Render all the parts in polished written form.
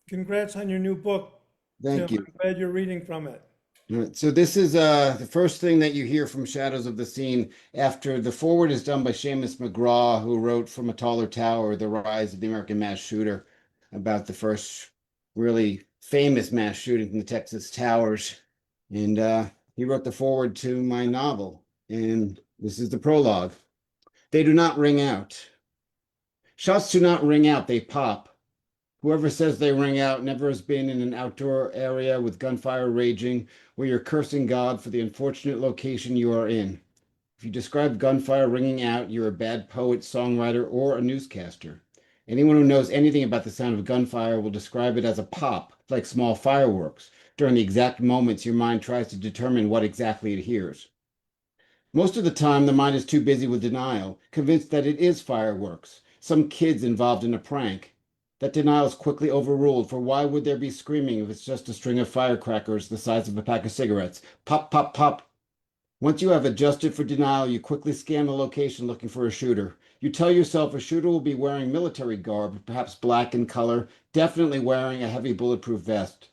Congrats on your new book, Tim. Thank you. I'm glad you're reading from it. All right, so this is the first thing that you hear from Shadows of the Scene after the forward is done by Seamus McGraw, who wrote From a Taller Tower, The Rise of the American Mass Shooter, about the first really famous mass shooting from the Texas towers. And he wrote the forward to my novel. And this is the prologue. They do not ring out. Shots do not ring out, they pop. Whoever says they ring out never has been in an outdoor area with gunfire raging where you're cursing God for the unfortunate location you are in. If you describe gunfire ringing out, you're a bad poet, songwriter, or a newscaster. Anyone who knows anything about the sound of gunfire will describe it as a pop, like small fireworks, during the exact moments your mind tries to determine what exactly it hears. Most of the time, the mind is too busy with denial, convinced that it is fireworks, some kids involved in a prank. That denial is quickly overruled, for why would there be screaming if it's just a string of firecrackers the size of a pack of cigarettes? Pop, pop, pop. Once you have adjusted for denial, you quickly scan the location looking for a shooter. You tell yourself a shooter will be wearing military garb, perhaps black in color, definitely wearing a heavy bulletproof vest.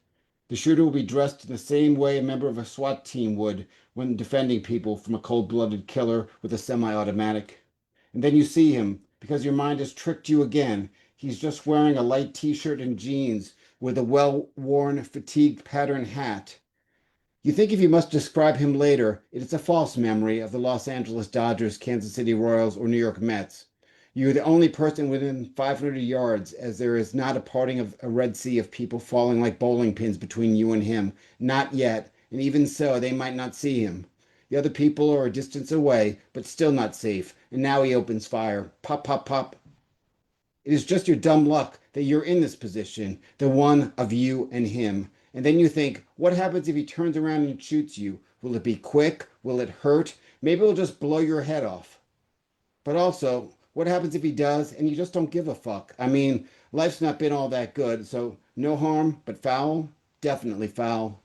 The shooter will be dressed in the same way a member of a SWAT team would when defending people from a cold-blooded killer with a semi-automatic. And then you see him, because your mind has tricked you again. He's just wearing a light t-shirt and jeans with a well-worn fatigue pattern hat. You think if you must describe him later, it is a false memory of the Los Angeles Dodgers, Kansas City Royals, or New York Mets. You are the only person within 500 yards, as there is not a parting of a red sea of people falling like bowling pins between you and him. Not yet, and even so, they might not see him. The other people are a distance away, but still not safe, and now he opens fire. Pop, pop, pop. It is just your dumb luck that you're in this position, the one of you and him. And then you think, what happens if he turns around and shoots you? Will it be quick? Will it hurt? Maybe it'll just blow your head off. But also, what happens if he does and you just don't give a fuck? I mean, life's not been all that good, so no harm, but foul? Definitely foul.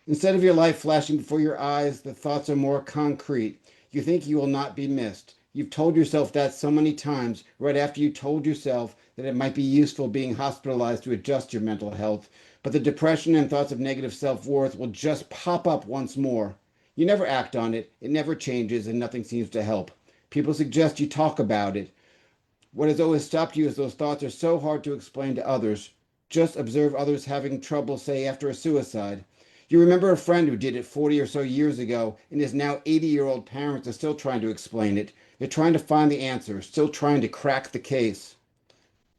Instead of your life flashing before your eyes, the thoughts are more concrete. You think you will not be missed. You've told yourself that so many times, right after you told yourself that it might be useful being hospitalized to adjust your mental health. But the depression and thoughts of negative self-worth will just pop up once more. You never act on it, it never changes, and nothing seems to help. People suggest you talk about it. What has always stopped you is those thoughts are so hard to explain to others. Just observe others having trouble, say, after a suicide. You remember a friend who did it 40 or so years ago, and his now 80-year-old parents are still trying to explain it. They're trying to find the answer, still trying to crack the case.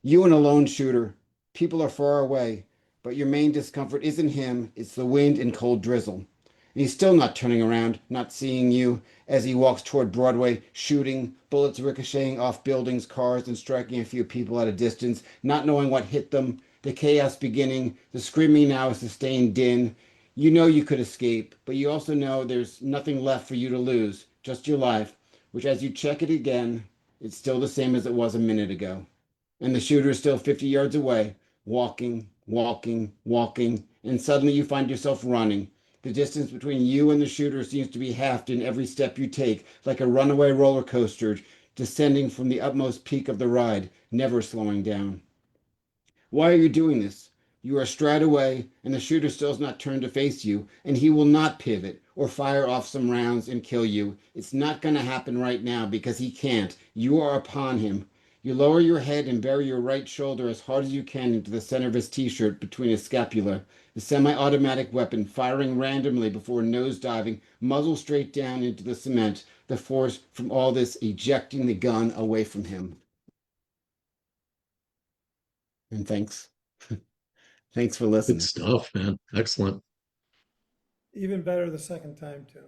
You and a lone shooter. People are far away, but your main discomfort isn't him, it's the wind and cold drizzle. And he's still not turning around, not seeing you, as he walks toward Broadway, shooting, bullets ricocheting off buildings, cars, and striking a few people at a distance, not knowing what hit them, the chaos beginning, the screaming now a sustained din. You know you could escape, but you also know there's nothing left for you to lose, just your life, which as you check it again, it's still the same as it was a minute ago. And the shooter is still 50 yards away, walking, walking, walking, and suddenly you find yourself running. The distance between you and the shooter seems to be halved in every step you take, like a runaway roller coaster, descending from the utmost peak of the ride, never slowing down. Why are you doing this? You are straight away, and the shooter still has not turned to face you, and he will not pivot or fire off some rounds and kill you. It's not going to happen right now because he can't. You are upon him. You lower your head and bury your right shoulder as hard as you can into the center of his t-shirt between his scapula, the semi-automatic weapon firing randomly before nose-diving, muzzle straight down into the cement, the force from all this ejecting the gun away from him. And thanks. Thanks for Good listening. stuff, man. Excellent. Even better the second time, Tim.